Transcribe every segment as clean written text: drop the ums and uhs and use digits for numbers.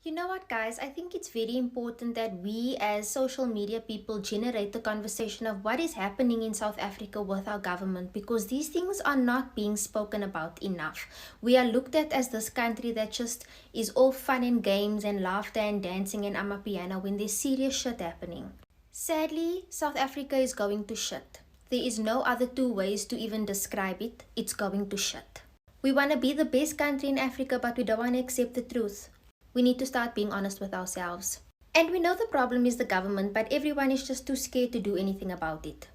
You know what, guys? I think it's very important that we as social media people generate the conversation of what is happening in South Africa with our government because these things are not being spoken about enough. We are looked at as this country that just is all fun and games and laughter and dancing and amapiano when there's serious shit happening. Sadly, South Africa is going to shit. There is no other two ways to even describe it. It's going to shit. We want to be the best country in Africa, but we don't want to accept the truth. We need to start being honest with ourselves. And we know the problem is the government, but everyone is just too scared to do anything about it.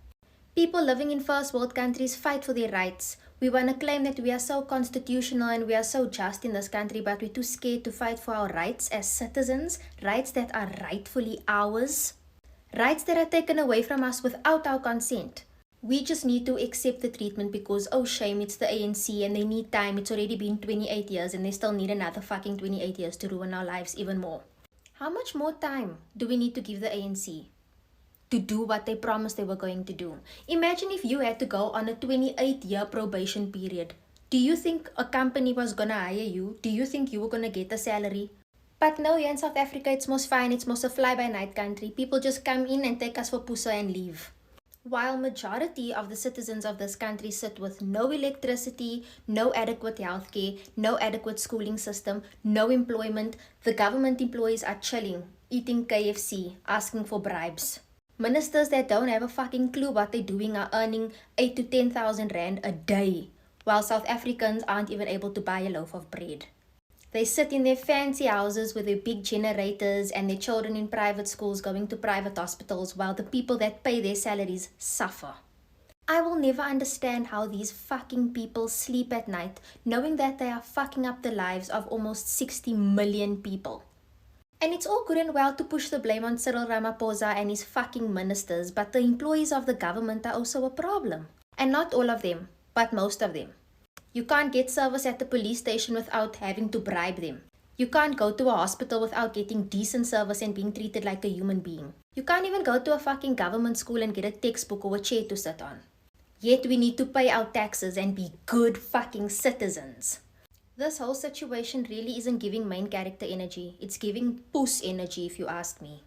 People living in first world countries fight for their rights. We want to claim that we are so constitutional and we are so just in this country, but we're too scared to fight for our rights as citizens, rights that are rightfully ours, rights that are taken away from us without our consent. We just need to accept the treatment because, oh shame, it's the ANC and they need time. It's already been 28 years and they still need another fucking 28 years to ruin our lives even more. How much more time do we need to give the ANC to do what they promised they were going to do? Imagine if you had to go on a 28-year probation period. Do you think a company was gonna hire you? Do you think you were gonna get a salary? But no, here in South Africa, it's most fine. It's most a fly-by-night country. People just come in and take us for pussa and leave. While majority of the citizens of this country sit with no electricity, no adequate healthcare, no adequate schooling system, no employment, the government employees are chilling, eating KFC, asking for bribes. Ministers that don't have a fucking clue what they're doing are earning 8 to 10,000 rand a day, while South Africans aren't even able to buy a loaf of bread. They sit in their fancy houses with their big generators and their children in private schools going to private hospitals while the people that pay their salaries suffer. I will never understand how these fucking people sleep at night knowing that they are fucking up the lives of almost 60 million people. And it's all good and well to push the blame on Cyril Ramaphosa and his fucking ministers, but the employees of the government are also a problem. And not all of them, but most of them. You can't get service at the police station without having to bribe them. You can't go to a hospital without getting decent service and being treated like a human being. You can't even go to a fucking government school and get a textbook or a chair to sit on. Yet we need to pay our taxes and be good fucking citizens. This whole situation really isn't giving main character energy. It's giving puss energy if you ask me.